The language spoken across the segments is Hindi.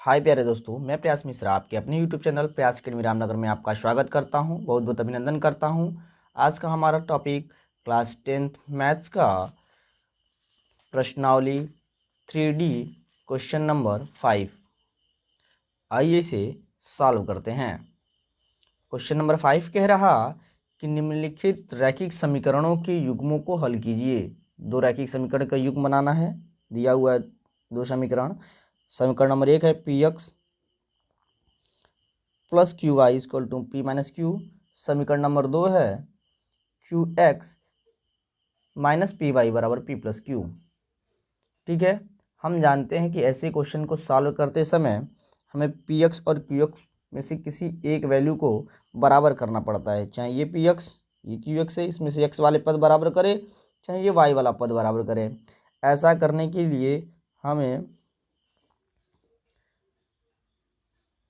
हाय प्यारे दोस्तों, मैं प्रयास मिश्रा आपके अपने यूट्यूब चैनल प्रयास अकेडमी रामनगर में आपका स्वागत करता हूं। बहुत बहुत अभिनंदन करता हूं। आज का हमारा टॉपिक क्लास 10th मैथ्स का प्रश्नावली 3D क्वेश्चन नंबर 5। आइए इसे सॉल्व करते हैं। क्वेश्चन नंबर 5 कह रहा कि निम्नलिखित रैखिक समीकरणों के युग्मों को हल कीजिए। दो रैखिक समीकरण का युग्म बनाना है। दिया हुआ है दो समीकरण। समीकरण नंबर 1 है P X plus Q Y equal to P minus Q. समीकरण नंबर 2 है Q X minus P Y बराबर पी प्लस क्यू। ठीक है, हम जानते हैं कि ऐसे क्वेश्चन को सॉल्व करते समय हमें पी एक्स और क्यू एक्स में से किसी एक वैल्यू को बराबर करना पड़ता है। चाहे ये पी एक्स ये क्यू एक्स है, इसमें से एक्स वाले पद बराबर करे, चाहे ये वाई वाला पद बराबर करे। ऐसा करने के लिए हमें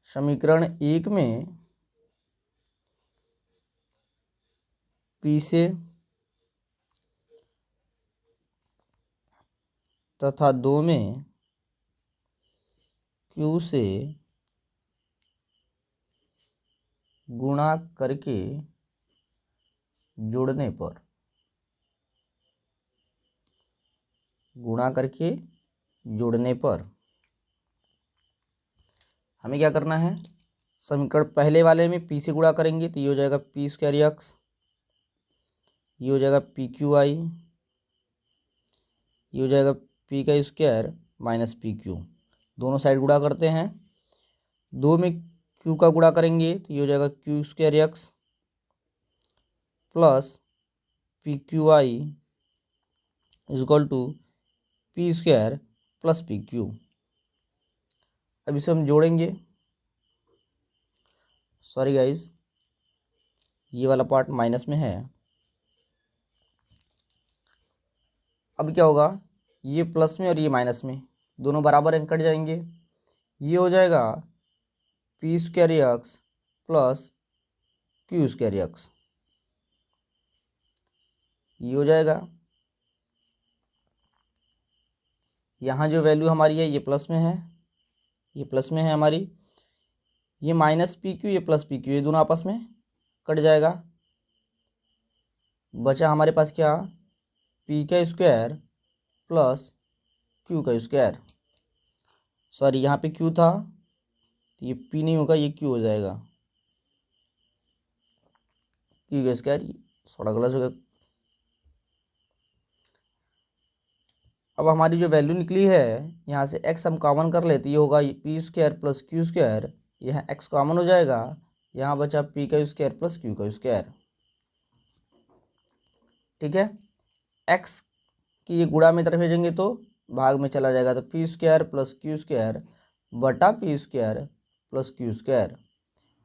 समीकरण 1 में पी से तथा 2 में क्यू से गुणा करके जोड़ने पर हमें क्या करना है। समीकरण पहले वाले में पी से गुणा करेंगे तो ये हो जाएगा पी स्क्वायर एक्स, ये हो जाएगा पी क्यू आई, ये हो जाएगा पी का स्क्वायर माइनस पी क्यू। दोनों साइड गुणा करते हैं। 2 में क्यू का गुणा करेंगे तो ये हो जाएगा Q square x plus P Q I equal to P square plus P Q. अब इसे हम जोड़ेंगे। सॉरी गाइज, ये वाला पार्ट माइनस में है। अब क्या होगा, ये प्लस में और ये माइनस में, दोनों बराबर अंक कट जाएंगे। ये हो जाएगा P square x plus Q square x, ये हो जाएगा। यहाँ जो वैल्यू हमारी है ये प्लस में है, ये प्लस में है हमारी। ये माइनस पी क्यू, ये प्लस पी क्यू, ये दोनों आपस में कट जाएगा। बचा हमारे पास क्या, पी का स्क्वायर प्लस क्यू का स्क्वायर। सॉरी, यहाँ पे क्यू था तो ये पी नहीं होगा, ये क्यू हो जाएगा, क्यू का स्क्वायर। थोड़ा गलत हो गया। अब हमारी जो वैल्यू निकली है, यहाँ से x हम कॉमन कर लेते, ये होगा P square plus Q square. यहाँ x कॉमन हो जाएगा, यहाँ बचा पी का स्क्वायर प्लस क्यू का स्क्वायर। ठीक है, x की ये गुणा में तरफ भेजेंगे तो भाग में चला जाएगा, तो P square plus Q square बटा P square plus Q square.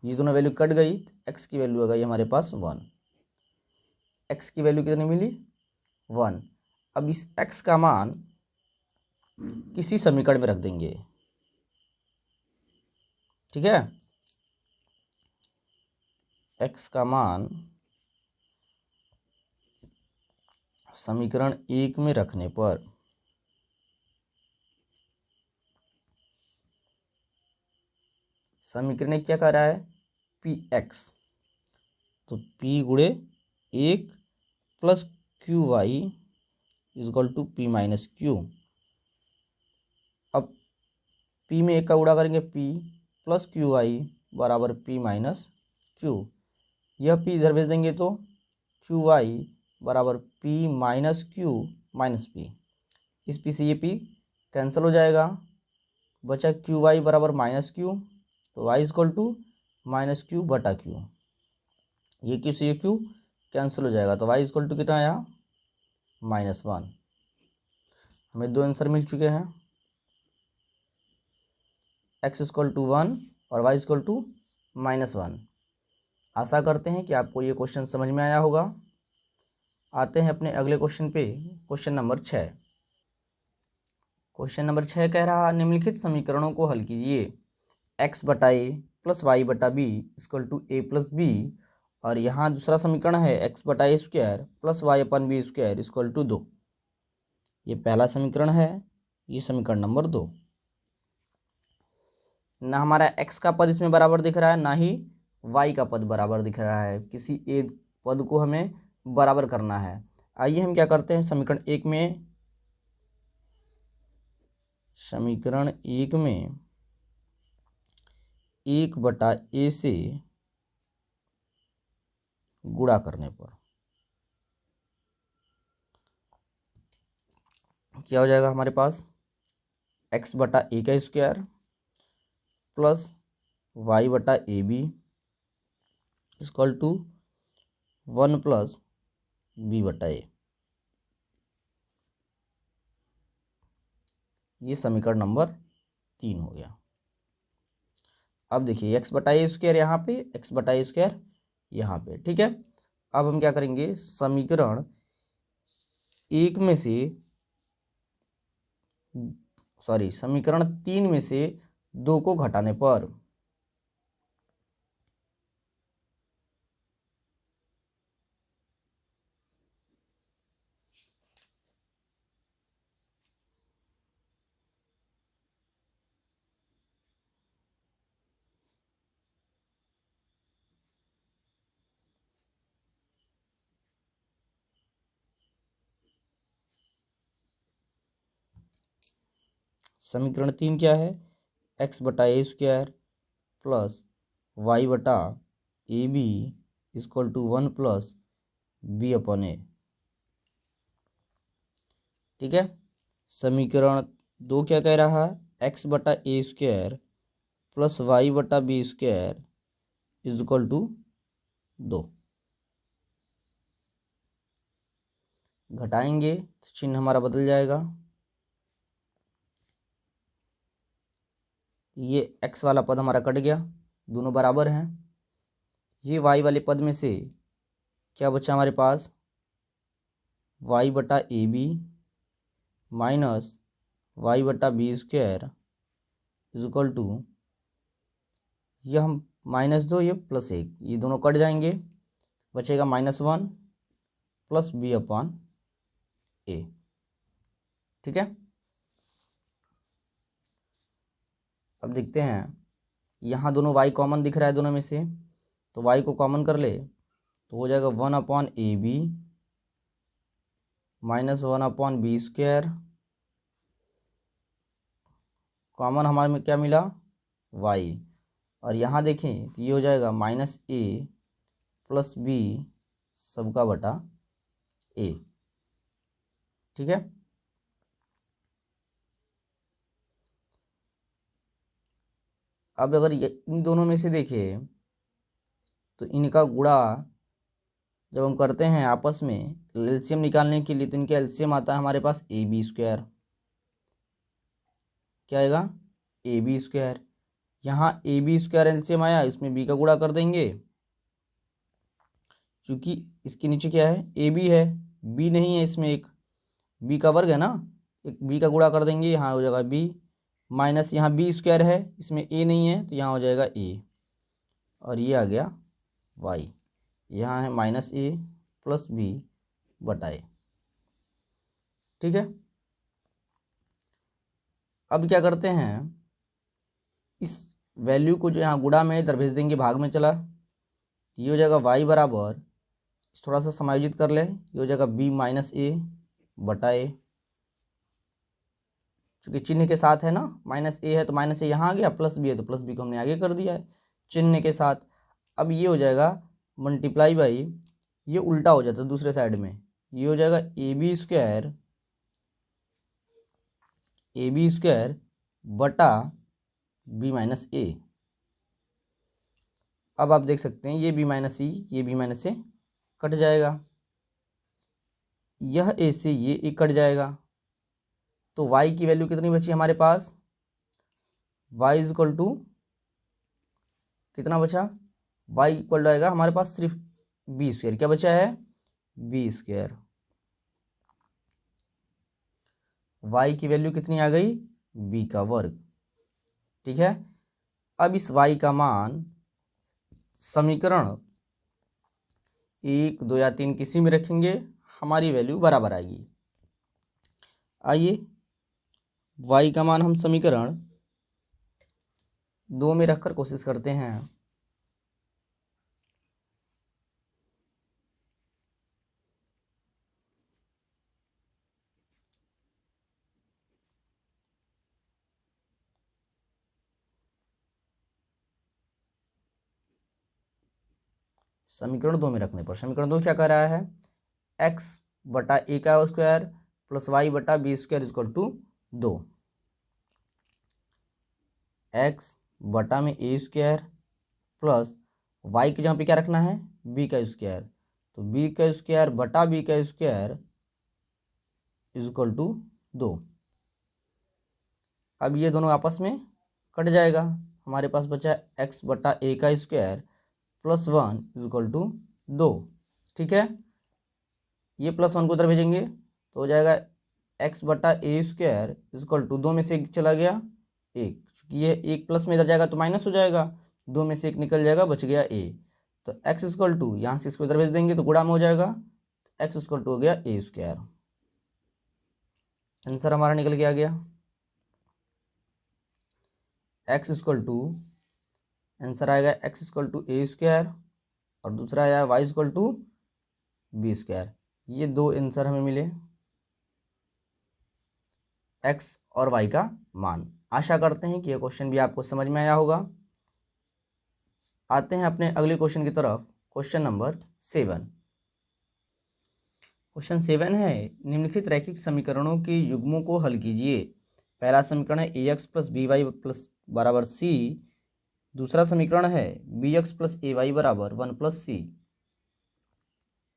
ये दोनों वैल्यू कट गई, x की वैल्यू आ गई हमारे पास 1। x की वैल्यू कितनी मिली, 1। अब इस x का मान किसी समीकरण में रख देंगे। ठीक है, x का मान समीकरण 1 में रखने पर समीकरण एक क्या कह रहा है, पी एक्स, तो p गुणे 1 plus Q y equal to P minus q. अब p में 1 का गुणा करेंगे, p प्लस क्यू वाई बराबर p माइनस क्यू। यह p इधर भेज देंगे तो क्यू वाई बराबर p minus q minus p। इस p से ये p कैंसिल हो जाएगा, बचा क्यू वाई बराबर माइनस क्यू, तो y equal to minus q बटा क्यू। ये क्यू से ये क्यू कैंसिल हो जाएगा, तो वाई इजकल टू कितना आया, -1। हमें दो आंसर मिल चुके हैं, x इक्वल टू 1 और y इक्वल टू -1। आशा करते हैं कि आपको ये क्वेश्चन समझ में आया होगा। आते हैं अपने अगले क्वेश्चन पे, क्वेश्चन नंबर 6। क्वेश्चन नंबर 6 कह रहा निम्नलिखित समीकरणों को हल कीजिए। x बटा ए प्लस वाई बटा B equal to A plus B, और यहाँ दूसरा समीकरण है x बटा ए स्क्वायर प्लस वाई अपन बी स्क्वायर इक्वल टू 2। ये पहला समीकरण है, ये समीकरण नंबर 2। ना हमारा x का पद इसमें बराबर दिख रहा है, ना ही y का पद बराबर दिख रहा है। किसी एक पद को हमें बराबर करना है। आइए हम क्या करते हैं, समीकरण एक में 1/a से गुणा करने पर क्या हो जाएगा हमारे पास, x/a का square plus y/ab equal to 1 plus b/a। ये समीकरण नंबर 3 हो गया। अब देखिए x/a स्क्वायर यहाँ पे, x/a स्क्वायर यहाँ पे, ठीक है। अब हम क्या करेंगे, समीकरण समीकरण 3 में से 2 को घटाने पर समीकरण 3 क्या है, x/a square plus y/ab equal to 1 plus b/a, ठीक है। समीकरण 2 क्या कह रहा है, x/a square plus y/b square equal to 2। घटाएंगे तो चिन्ह हमारा बदल जाएगा, ये x वाला पद हमारा कट गया, दोनों बराबर हैं। ये y वाले पद में से क्या बचा हमारे पास, y/ab minus y/b square equal to, यह हम -2 ये +1, ये दोनों कट जाएंगे, बचेगा -1 प्लस b/a, ठीक है। अब देखते हैं, यहाँ दोनों y कॉमन दिख रहा है दोनों में से, तो y को कॉमन कर ले तो हो जाएगा 1/ab minus 1/b square, common हमारे में क्या मिला, y, और यहाँ देखें तो ये हो जाएगा -a प्लस b सबका बटा a, ठीक है। अब अगर इन दोनों में से देखें तो इनका गुणा जब हम करते हैं आपस में एलसीएम निकालने के लिए, तो इनका एलसीएम आता है हमारे पास ab स्क्वायर, क्या आएगा, ab स्क्वायर। यहाँ ab स्क्वायर एलसीएम आया, इसमें b का गुणा कर देंगे, क्योंकि इसके नीचे क्या है, ab है, b नहीं है इसमें, एक b का वर्ग है ना, एक b का गुणा कर देंगे, यहाँ हो जाएगा b माइनस यहाँ b स्क्वायर है, इसमें a नहीं है तो यहाँ हो जाएगा a, और ये आ गया y, यहाँ है -a प्लस b/a, ठीक है। अब क्या करते हैं, इस वैल्यू को जो यहाँ गुणा में इधर भेज देंगे, भाग में चला, ये हो जाएगा y बराबर, थोड़ा सा समायोजित कर ले, ये हो जाएगा b-a/a, चूँकि चिन्ह के साथ है ना, -a है तो -a यहाँ आ गया, +b है तो +b को हमने आगे कर दिया है चिन्ह के साथ। अब ये हो जाएगा मल्टीप्लाई बाई, ये उल्टा हो जाता है दूसरे साइड में, ये हो जाएगा ab स्क्वायर बटा b-a। अब आप देख सकते हैं ये b-e, ये b-a कट जाएगा, यह a से ये a कट जाएगा, तो y की वैल्यू कितनी बची हमारे पास, y इक्वल टू कितना बचा, y इक्वल आएगा हमारे पास सिर्फ b स्क्वायर, क्या बचा है, b स्क्वायर। y की वैल्यू कितनी आ गई, b का वर्ग, ठीक है। अब इस y का मान समीकरण 1, 2 या 3 किसी में रखेंगे, हमारी वैल्यू बराबर आएगी। आइए y का मान हम समीकरण 2 में रखकर कोशिश करते हैं। समीकरण 2 में रखने पर समीकरण 2 क्या कर रहा है, x बटा ए का स्क्वायर प्लस वाई बटा b square equal to 2। X बटा में ए स्क्वायर प्लस वाई के जहाँ पे क्या रखना है, बी का स्क्वायर, तो बी का स्क्वायर बटा बी का स्क्वायर इक्वल टू 2। अब ये दोनों आपस में कट जाएगा, हमारे पास बचा एक्स बटा ए का स्क्वायर प्लस 1 इक्वल टू 2। ठीक है, ये प्लस 1 को उधर भेजेंगे तो हो जाएगा एक्स बटा ए स्क्वायर इक्वल टू 2 में से एक चला गया 1, क्योंकि ये एक प्लस में इधर जाएगा तो माइनस हो जाएगा, 2 में से एक निकल जाएगा, बच गया ए। तो एक्स इक्वल टू यहाँ से इसको इधर भेज देंगे तो गुणा में हो जाएगा, एक्स इक्वल टू हो गया ए स्क्वायर। आंसर हमारा निकल के आ गया एक्स इक्वल टू, आंसर आएगा x equal to a square और दूसरा आया y equal to b square. ये दो आंसर हमें मिले एक्स और वाई का मान। आशा करते हैं कि यह क्वेश्चन भी आपको समझ में आया होगा। आते हैं अपने अगले क्वेश्चन की तरफ, क्वेश्चन नंबर 7। क्वेश्चन 7 है, निम्नलिखित रैखिक समीकरणों के युग्मों को हल कीजिए। पहला समीकरण है A X plus B Y plus बराबर सी, दूसरा समीकरण है B X plus A Y बराबर 1 प्लस सी।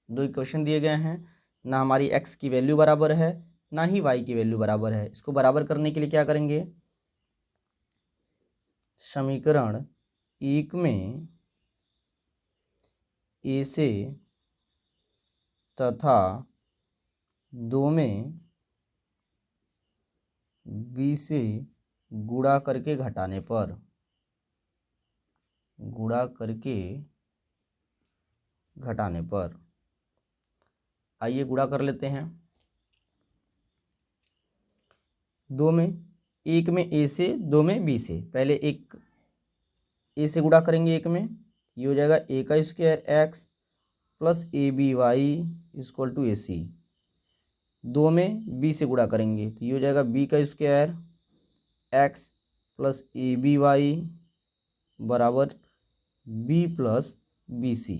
दो इक्वेशन दिए गए हैं, ना हमारी एक्स की वैल्यू बराबर है ना ही वाई की वैल्यू बराबर है। इसको बराबर करने के लिए क्या करेंगे, समीकरण 1 में ए से तथा 2 में बी से गुणा करके घटाने पर, आइए गुणा कर लेते हैं। 2 में, 1 में ए से, 2 में बी से। पहले एक ए से गुणा करेंगे, 1 में ये हो जाएगा ए का square x plus A B Y equal to A C. 2 में बी से गुणा करेंगे तो ये हो जाएगा बी का square x plus A B y बराबर बी प्लस बी सी।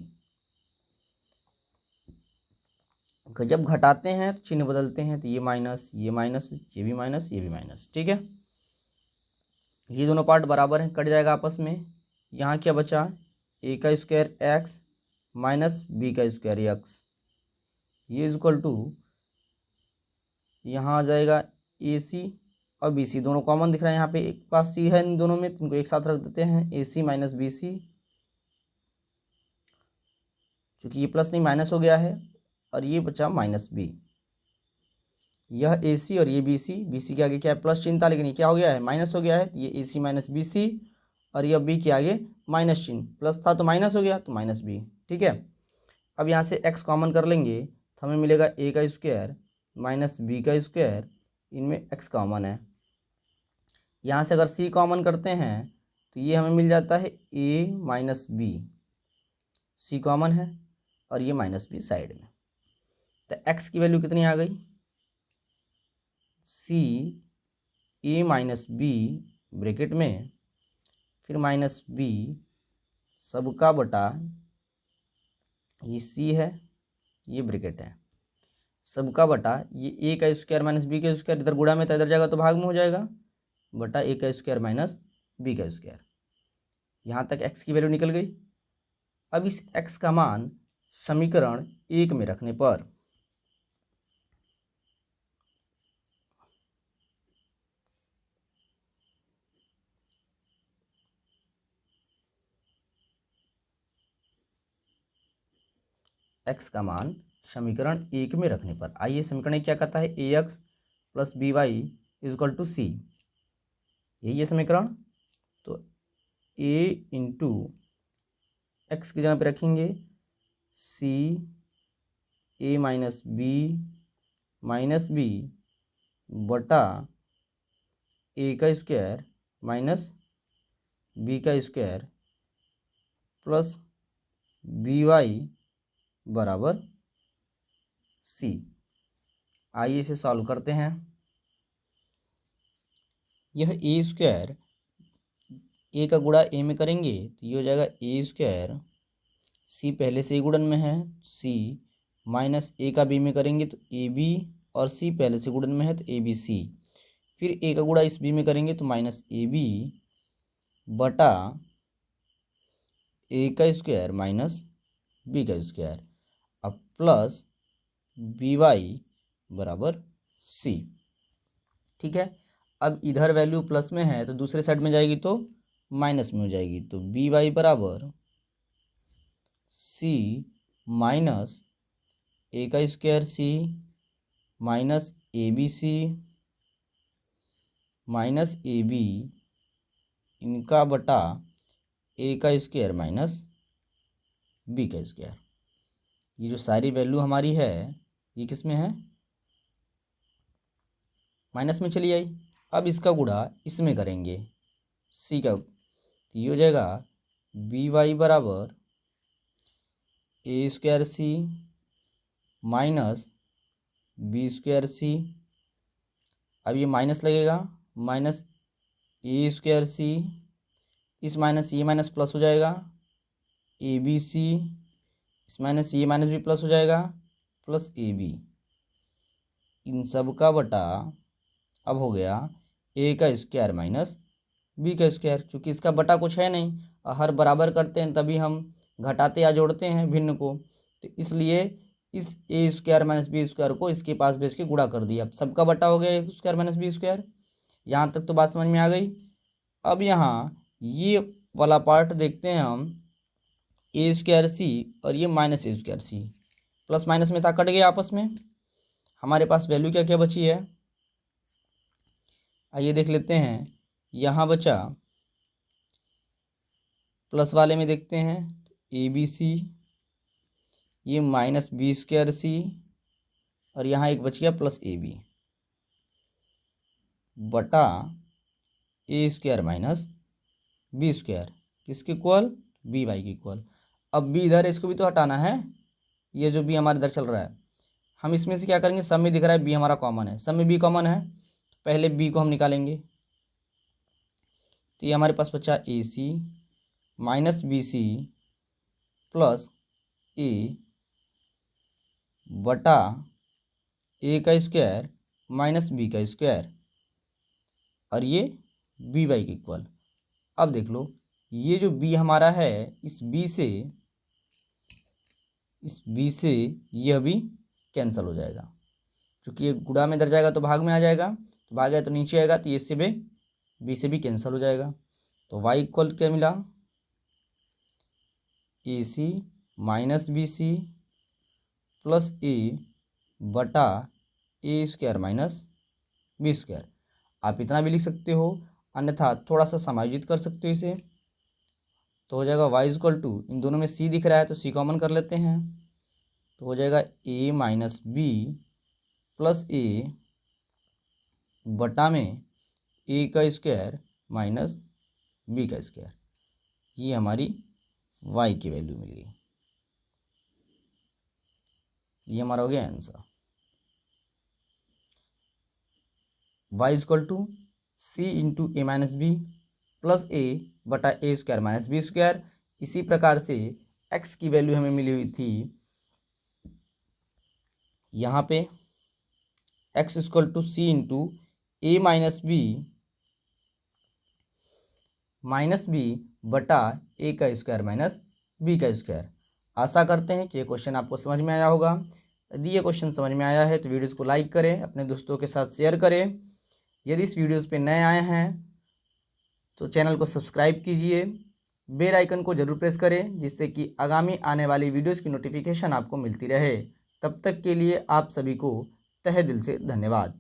जब घटाते हैं तो चिन्ह बदलते हैं, तो ये माइनस, ये माइनस, ये भी माइनस, ये भी माइनस। ठीक है, ये दोनों पार्ट बराबर हैं, कट जाएगा आपस में। यहाँ क्या बचा, ए का स्क्वायर एक्स माइनस बी का स्क्वायर एक्स, ये इक्वल टू यहाँ आ जाएगा ए सी और बी सी, दोनों कॉमन दिख रहा है यहाँ पे, एक पास सी है इन दोनों में, तो इनको एक साथ रख देते हैं, ए सी माइनस बी सी। चूँकि ये प्लस नहीं माइनस हो गया है और ये बचा माइनस बी। यह ए सी और ये बी सी, बी सी के आगे क्या है, प्लस चिन्ह था लेकिन ये क्या हो गया है, माइनस हो गया है। ये ए सी माइनस बी सी और यह बी के आगे माइनस चिन्ह, प्लस था तो माइनस हो गया, तो माइनस बी। ठीक है, अब यहाँ से एक्स कॉमन कर लेंगे तो हमें मिलेगा ए का स्क्वायर माइनस बी का स्क्वायर, इनमें एक्स कॉमन है। यहाँ से अगर सी कॉमन करते हैं तो ये हमें मिल जाता है ए माइनस बी, सी कॉमन है और ये माइनस बी साइड में। तो एक्स की वैल्यू कितनी आ गई, सी ए माइनस बी ब्रैकेट में, फिर माइनस बी सबका बटा, ये सी है, ये ब्रैकेट है, सबका बटा ये ए का स्क्वायर माइनस बी का स्क्वायर, इधर गुणा में था इधर जाएगा तो भाग में हो जाएगा, बटा ए का स्क्वायर माइनस बी का स्क्वायर। यहाँ तक एक्स की वैल्यू निकल गई। अब इस एक्स का मान समीकरण 1 में रखने पर, एक्स का मान समीकरण 1 में रखने पर, आइए समीकरण क्या कहता है, A X plus B Y equal to C, यही है समीकरण। तो ए इंटू एक्स की जगह पे रखेंगे सी ए माइनस बी बटा ए का स्क्वायर माइनस बी का स्क्वायर प्लस बी वाई बराबर सी। आइए इसे सॉल्व करते हैं। यह ए स्क्वायर, ए का गुणा ए में करेंगे तो ये हो जाएगा ए स्क्वायर, सी पहले से ही गुणन में है, सी माइनस ए का बी में करेंगे तो ए बी, और सी पहले से गुणन में है तो ए बी सी। फिर ए का गुणा इस बी में करेंगे तो माइनस ए बी बटा ए का स्क्वायर माइनस बी का स्क्वायर, अब प्लस बी वाई बराबर सी। ठीक है, अब इधर वैल्यू प्लस में है तो दूसरे साइड में जाएगी तो माइनस में हो जाएगी, तो बी वाई बराबर सी माइनस ए का square c minus a b c minus a b इनका बटा ए का स्क्वायर माइनस बी का स्क्वायर। ये जो सारी वैल्यू हमारी है ये किस में है, माइनस में चली आई। अब इसका गुणा इसमें करेंगे सी का, तो ये हो जाएगा बी वाई बराबर ए square c minus B square सी। अब ये माइनस लगेगा, माइनस ए स्क्वायर सी, इस माइनस ये माइनस प्लस हो जाएगा ए बी सी, इस माइनस ये माइनस भी प्लस हो जाएगा प्लस ए बी, इन सब का बटा अब हो गया ए का स्क्वायर माइनस बी का स्क्वायर। चूँकि इसका बटा कुछ है नहीं, हर बराबर करते हैं तभी हम घटाते या जोड़ते हैं भिन्न को, तो इसलिए इस ए स्क्वायर माइनस बी स्क्वायर को इसके पास भेज के गुणा कर दिया। अब सबका बटा हो गया ए स्क्वायर माइनस बी स्क्वायर। यहाँ तक तो बात समझ में आ गई। अब यहाँ ये वाला पार्ट देखते हैं हम, ए स्क्वायर सी और ये माइनस ए स्क्वायर सी, प्लस माइनस में था कट गया आपस में। हमारे पास वैल्यू क्या क्या बची है, आइए देख लेते हैं। यहाँ बचा प्लस वाले में देखते हैं ए बी सी, ये माइनस बी स्क्वायर सी, और यहाँ एक बच गया प्लस ए बी बटा A square minus B square, किसके इक्वल, बी वाई के इक्वल। अब बी इधर है, इसको भी तो हटाना है, ये जो बी हमारे इधर चल रहा है। हम इसमें से क्या करेंगे, सब में दिख रहा है बी हमारा कॉमन है, सब में बी कॉमन है, पहले बी को हम निकालेंगे। तो ये हमारे पास बचा ए सी minus B C plus A बटा ए का स्क्वायर माइनस बी का स्क्वायर, और ये बी वाई के इक्वल। अब देख लो ये जो बी हमारा है, इस बी से यह भी कैंसिल हो जाएगा, क्योंकि ये गुणा में इधर जाएगा तो भाग में आ जाएगा, तो भाग आया तो नीचे आएगा, तो ये से भी बी से भी कैंसिल हो जाएगा। तो y इक्वल क्या मिला, ए सी minus B C plus A बटा A square minus B square. आप इतना भी लिख सकते हो, अन्यथा थोड़ा सा समायोजित कर सकते हो इसे, तो हो जाएगा y इक्वल टू, इन दोनों में c दिख रहा है तो c कॉमन कर लेते हैं, तो हो जाएगा a minus B plus A बटा में ए का स्क्वायर माइनस बी का स्क्वायर। ये हमारी y की वैल्यू मिल गई। ये हमारा हो गया answer. y equal to C into A minus B plus A बटा A square minus B square. इसी प्रकार से x की वैल्यू हमें मिली हुई थी यहाँ पे, x equal to C into A minus b बटा ए का स्क्वायर माइनस बी का स्क्वायर। आशा करते हैं कि ये क्वेश्चन आपको समझ में आया होगा। यदि ये क्वेश्चन समझ में आया है तो वीडियोज़ को लाइक करें, अपने दोस्तों के साथ शेयर करें। यदि इस वीडियोज़ पे नए आए हैं तो चैनल को सब्सक्राइब कीजिए, बेल आइकन को जरूर प्रेस करें, जिससे कि आगामी आने वाली वीडियोज़ की नोटिफिकेशन आपको मिलती रहे। तब तक के लिए आप सभी को तहे दिल से धन्यवाद।